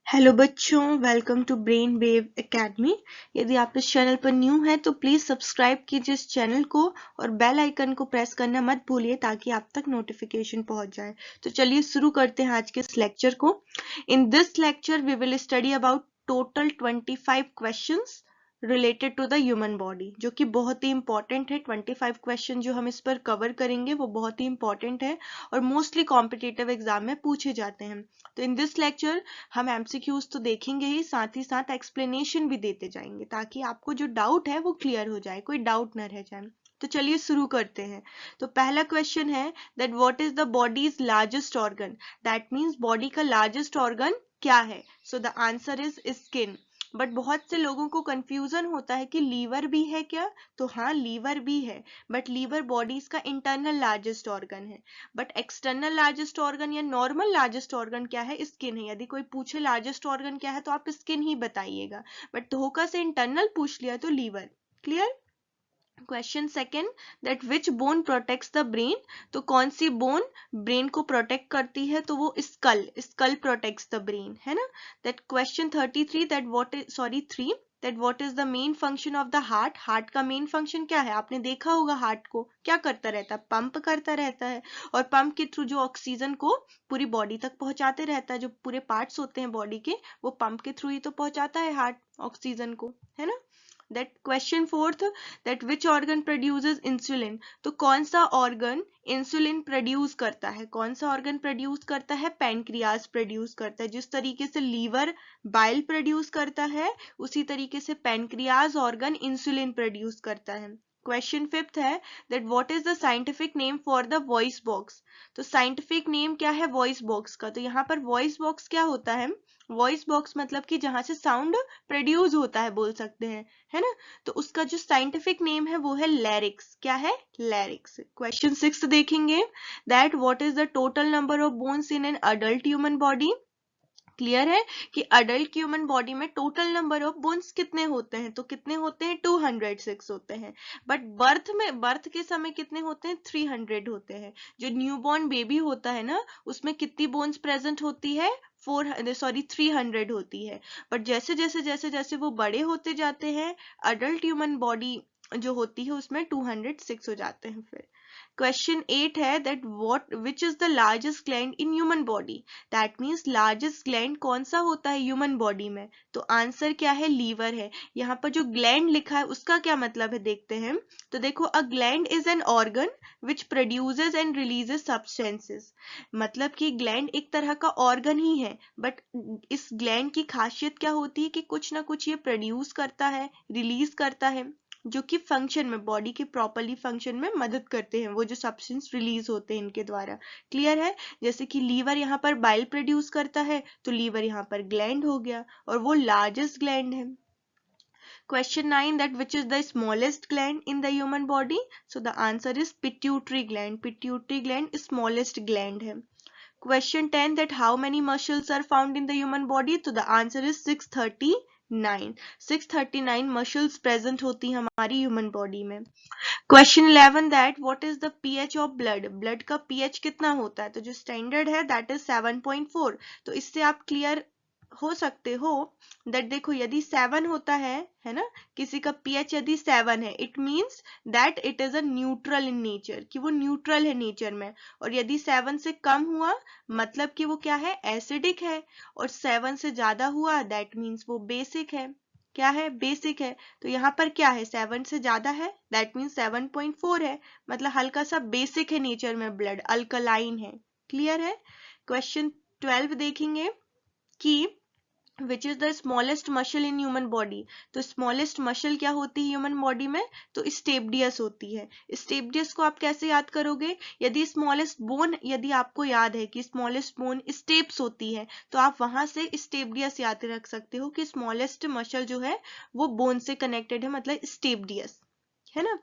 Hello बच्चों, welcome to brain wave academy. यदि आप इस चैनल पर न्यू हैं तो प्लीज सब्सक्राइब कीजिए इस चैनल को और बेल आइकन को प्रेस करना मत भूलिए ताकि आप तक नोटिफिकेशन पहुंच जाए। तो चलिए शुरू करते हैं आज के इस लेक्चर को। In this lecture we will study about total 25 questions related to the human body, जो कि बहुत ही इंपॉर्टेंट है। 25 क्वेश्चन जो हम इस पर कवर करेंगे वो बहुत ही इंपॉर्टेंट है और मोस्टली कॉम्पिटिटिव एग्जाम में पूछे जाते हैं। तो इन दिस लेक्चर हम एमसीक्यूज तो देखेंगे ही साथ एक्सप्लेनेशन भी देते जाएंगे ताकि आपको जो डाउट है वो क्लियर हो जाए, कोई डाउट न रह जाए। तो चलिए शुरू करते हैं। तो पहला क्वेश्चन है that what is the bodies largest organ. That means body का लार्जेस्ट ऑर्गन क्या है। सो the answer is skin. But बहुत से लोगों को कंफ्यूजन होता है कि लीवर भी है क्या। तो हाँ, लीवर भी है, बट लीवर बॉडीज का इंटरनल लार्जेस्ट ऑर्गन है। बट एक्सटर्नल लार्जेस्ट ऑर्गन या नॉर्मल लार्जेस्ट ऑर्गन क्या है, स्किन है। यदि कोई पूछे लार्जेस्ट ऑर्गन क्या है तो आप स्किन ही बताइएगा, बट धोखा से इंटरनल पूछ लिया तो liver. Clear. Question second that which bone protects the brain. तो कौन सी बोन ब्रेन को प्रोटेक्ट करती है, तो वो स्कल प्रोटेक्ट्स द ब्रेन, है ना। That question 33 that what is three that what is the main function of the heart. Heart का मेन फंक्शन क्या है, आपने देखा होगा हार्ट को क्या करता रहता है, पंप करता रहता है। और पंप के थ्रू जो ऑक्सीजन को पूरी बॉडी तक पहुंचाते रहता है। जो पूरे पार्ट्स होते हैं बॉडी के वो पंप के थ्रू ही तो पहुंचाता है हार्ट ऑक्सीजन को, है ना। That question fourth that which organ produces insulin. तो कौन सा ऑर्गन इंसुलिन प्रोड्यूस करता है, कौन सा ऑर्गन प्रोड्यूस करता है, पैनक्रियाज प्रोड्यूस करता है। जिस तरीके से लीवर बाइल प्रोड्यूस करता है उसी तरीके से पैनक्रियाज ऑर्गन इंसुलिन प्रोड्यूस करता है। क्वेश्चन फिफ्थ है that what is the scientific name for the voice box. तो साइंटिफिक नेम क्या है वॉइस बॉक्स का। तो यहाँ पर वॉइस बॉक्स क्या होता है, वॉइस बॉक्स मतलब कि जहां से साउंड प्रोड्यूस होता है, बोल सकते हैं, है ना। तो उसका जो साइंटिफिक नेम है वो है लैरिक्स। क्या है, लैरिक्स। क्वेश्चन सिक्स देखेंगे that what is the total number of bones in an adult human body. Clear है कि अडल्ट ह्यूमन बॉडी में टोटल नंबर ऑफ बोन्स कितने होते हैं, तो कितने होते हैं 206 होते हैं। बट बर्थ के समय कितने होते हैं, 300 होते हैं। जो न्यूबॉर्न बेबी होता है ना उसमें कितनी बोन्स प्रेजेंट होती है, 300 होती है। बट जैसे जैसे वो बड़े होते जाते हैं अडल्ट ह्यूमन बॉडी जो होती है उसमें 206 हो जाते हैं। फिर क्वेश्चन 8 है that what which is the largest gland in human body. That means largest gland कौन सा होता है ह्यूमन बॉडी में। तो आंसर क्या है, लीवर है। यहाँ पर जो ग्लैंड लिखा है उसका क्या मतलब है देखते हैं। तो देखो, a gland is an organ which produces and releases substances. मतलब कि ग्लैंड एक तरह का ऑर्गन ही है, बट इस ग्लैंड की खासियत क्या होती है कि कुछ ना कुछ ये प्रोड्यूस करता है, रिलीज करता है, जो कि फंक्शन में, बॉडी के प्रॉपरली फंक्शन में मदद करते हैं, वो जो सब्सटेंस रिलीज होते हैं इनके द्वारा। क्लियर है। जैसे कि लीवर यहाँ पर बाइल प्रोड्यूस करता है तो लीवर यहाँ पर ग्लैंड हो गया और वो लार्जेस्ट ग्लैंड है। Question 9 that which is the smallest gland in the human body. So the answer is pituitary gland. Pituitary gland smallest gland है। Question 10 that how many muscles are found in the human body। तो the answer is 639। 639 muscles present होती हैं हमारी human body में। Question 11 that what is the pH of blood. Blood का pH कितना होता है, तो जो स्टैंडर्ड है दैट इज 7.4। तो इससे आप क्लियर हो सकते हो दैट देखो, यदि 7 होता है ना, किसी का पीएच यदि 7 है it means that it is a neutral in nature, कि वो न्यूट्रल है नेचर में। और यदि 7 से कम हुआ मतलब कि वो क्या है, एसिडिक है। और 7 से ज्यादा हुआ दैट मीन्स वो बेसिक है। क्या है, बेसिक है। तो यहाँ पर क्या है, 7 से ज्यादा है दैट मीन्स 7.4 है, मतलब हल्का सा बेसिक है नेचर में ब्लड, अल्कलाइन है। क्लियर है। क्वेश्चन 12 देखेंगे कि विच is the smallest muscle in human body. तो स्मॉलेस्ट मसल क्या होती है ह्यूमन बॉडी में, तो स्टेपडियस होती है। स्टेपडियस को आप कैसे याद करोगे, यदि स्मॉलेस्ट बोन, यदि आपको याद है कि स्मॉलेस्ट बोन स्टेप्स होती है तो आप वहां से स्टेपडियस याद रख सकते हो कि स्मॉलेस्ट मसल जो है वो बोन से कनेक्टेड है, मतलब स्टेपडियस, है ना।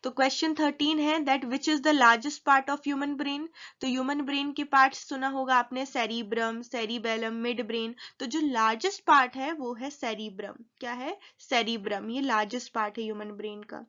तो क्वेश्चन 13 है that which is the largest part of human brain. तो ह्यूमन ब्रेन के पार्ट सुना होगा आपने, सेरिब्रम, सेरिबेलम, मिड ब्रेन। तो जो लार्जेस्ट पार्ट है वो है सेरिब्रम। क्या है, सेरिब्रम, ये लार्जेस्ट पार्ट है ह्यूमन ब्रेन का।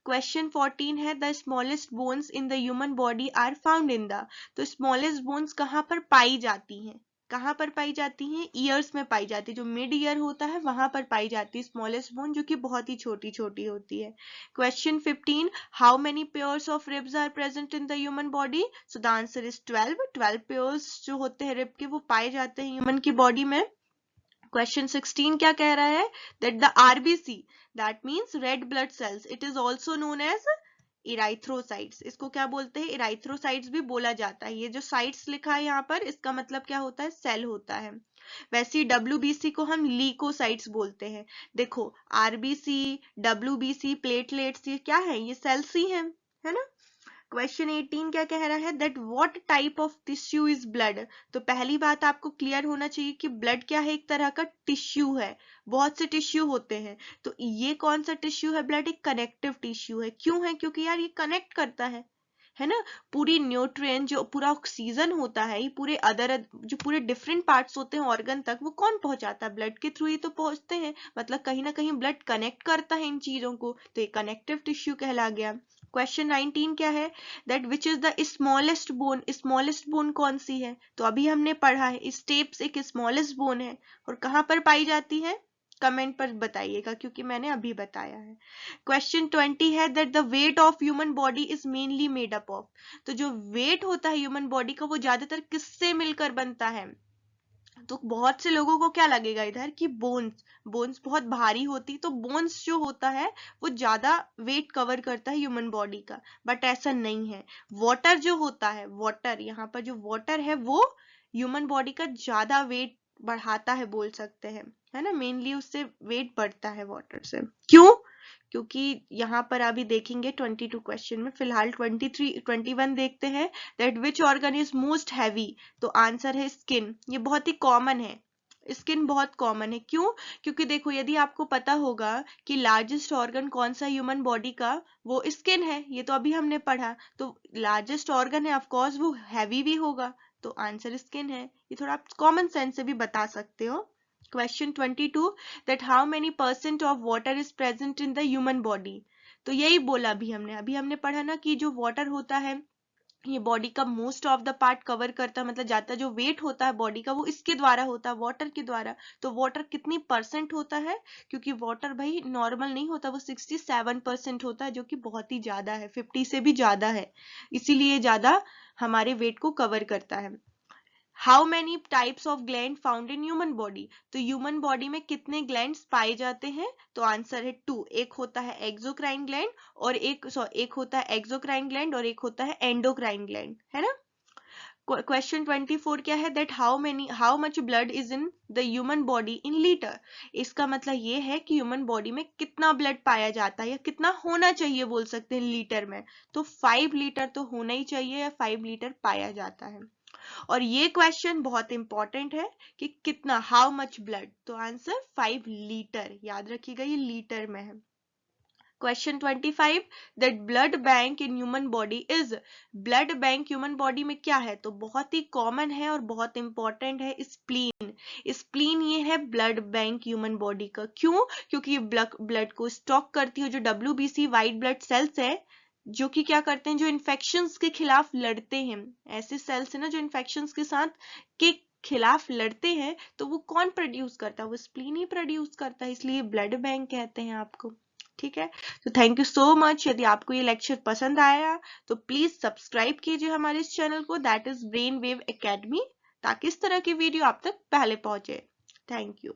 क्वेश्चन 14 है the smallest bones in the human body are found in the. तो स्मॉलेस्ट बोन्स कहाँ पर पाई जाती हैं, कहाँ पर पाई जाती हैं? ईयर्स में पाई जाती है, जो मिड ईयर होता है वहां पर पाई जाती है स्मॉलेस्ट बोन, जो कि बहुत ही छोटी छोटी होती है। Question 15, how many pairs of ribs are present in the human body? So the answer is 12 pairs जो होते हैं रिब के वो पाए जाते हैं ह्यूमन की बॉडी में। क्वेश्चन 16 क्या कह रहा है? That the RBC, that means red blood cells, it is also known as erythrocytes. इसको क्या बोलते हैं? इराइथ्रोसाइट्स भी बोला जाता है। ये जो साइट्स लिखा है यहाँ पर, इसका मतलब क्या होता है? सेल होता है। वैसे ही डब्ल्यूबीसी को हम लीकोसाइट्स बोलते हैं। देखो, आरबीसी, डब्ल्यूबीसी, प्लेटलेट्स, ये क्या है? ये सेल्स ही है ना? क्वेश्चन 18 क्या कह रहा है? That what type of tissue is blood? तो पहली बात आपको क्लियर होना चाहिए कि ब्लड क्या है? एक तरह का टिश्यू है। बहुत से टिश्यू होते हैं, तो ये कौन सा टिश्यू है? ब्लड एक कनेक्टिव टिश्यू है। क्यों है? क्योंकि यार ये कनेक्ट करता है ना? पूरी न्यूट्रिएंट, जो पूरा ऑक्सीजन होता है, ये पूरे अदर जो पूरे डिफरेंट पार्ट्स होते हैं ऑर्गन तक, वो कौन पहुंचाता है? ब्लड के थ्रू ही तो पहुंचते हैं। मतलब कहीं ना कहीं ब्लड कनेक्ट करता है इन चीजों को, तो ये कनेक्टिव टिश्यू कहला गया। क्वेश्चन 19 क्या है? That which is the smallest bone? Smallest bone कौन सी है? तो अभी हमने पढ़ा है, स्टेप्स एक स्मॉलेस्ट बोन है। और कहाँ पर पाई जाती है? कमेंट पर बताइएगा, क्योंकि मैंने अभी बताया है। क्वेश्चन 20 है that the weight of human body is mainly made up of. तो जो वेट होता है ह्यूमन बॉडी का, वो ज्यादातर किससे मिलकर बनता है? तो बहुत से लोगों को क्या लगेगा इधर कि बोन्स बहुत भारी होती, तो बोन्स जो होता है वो ज्यादा वेट कवर करता है ह्यूमन बॉडी का, बट ऐसा नहीं है। वाटर जो होता है, वाटर, यहाँ पर जो वाटर है वो ह्यूमन बॉडी का ज्यादा वेट बढ़ाता है, बोल सकते हैं, है ना? मेनली उससे वेट बढ़ता है वाटर से। क्यों? क्योंकि यहाँ पर अभी देखेंगे 22 क्वेश्चन में। फिलहाल 21 देखते हैं। That which organ is most heavy? तो आंसर है स्किन। ये बहुत ही कॉमन है, स्किन बहुत कॉमन है। क्यों? क्योंकि देखो, यदि आपको पता होगा कि लार्जेस्ट ऑर्गन कौन सा ह्यूमन बॉडी का, वो स्किन है, ये तो अभी हमने पढ़ा। तो लार्जेस्ट ऑर्गन है, ऑफकोर्स वो हैवी भी होगा, तो आंसर स्किन है। ये थोड़ा आप कॉमन सेंस से भी बता सकते हो। Question 22, that how many percent of water is present in the human body? तो यही बोला अभी हमने पढ़ा ना कि जो वाटर होता है, ये बॉडी का most of the part cover करता है, मतलब ज्यादा जो वेट होता है बॉडी का वो इसके द्वारा होता है, वाटर के द्वारा। तो वाटर कितनी परसेंट होता है? क्योंकि वाटर भाई नॉर्मल नहीं होता, वो 67% होता है, जो कि बहुत ही ज्यादा है, 50 से भी ज्यादा है, इसीलिए ज्यादा हमारे वेट को कवर करता है। How many types of gland found in human body? तो ह्यूमन बॉडी में कितने ग्लैंड्स पाए जाते हैं? तो आंसर है 2। एक होता है एक्सोक्राइन ग्लैंड और एक होता है एक्सोक्राइन ग्लैंड और एक होता है एंडोक्राइन ग्लैंड, है ना? क्वेश्चन 24 क्या है? That how much blood is in the human body in litre? इसका मतलब ये है कि ह्यूमन बॉडी में कितना ब्लड पाया जाता है, या कितना होना चाहिए, बोल सकते हैं लीटर में। तो 5 लीटर तो होना ही चाहिए, या 5 लीटर पाया जाता है। और ये क्वेश्चन बहुत इंपॉर्टेंट है कि कितना, हाउ मच ब्लड? तो आंसर 5 लीटर, याद रखिएगा, ये लीटर में है। Question 25, that blood bank in human body is? Blood bank human body में क्या है? तो बहुत ही कॉमन है और बहुत इंपॉर्टेंट है, स्प्लीन। स्प्लीन ये है ब्लड बैंक ह्यूमन बॉडी का। क्यों? क्योंकि ये ब्लड को स्टॉक करती है। जो डब्ल्यूबीसी व्हाइट ब्लड सेल्स है, जो कि क्या करते हैं, जो इन्फेक्शंस के खिलाफ लड़ते हैं, ऐसे सेल्स है ना जो इन्फेक्शंस के खिलाफ लड़ते हैं, तो वो कौन प्रोड्यूस करता है? वो स्प्लीन ही प्रोड्यूस करता है, इसलिए ब्लड बैंक कहते हैं आपको। ठीक है, तो थैंक यू सो मच। यदि आपको ये लेक्चर पसंद आया तो प्लीज सब्सक्राइब कीजिए हमारे इस चैनल को, that is brain wave academy, ताकि इस तरह की वीडियो आप तक पहले पहुंचे। Thank you.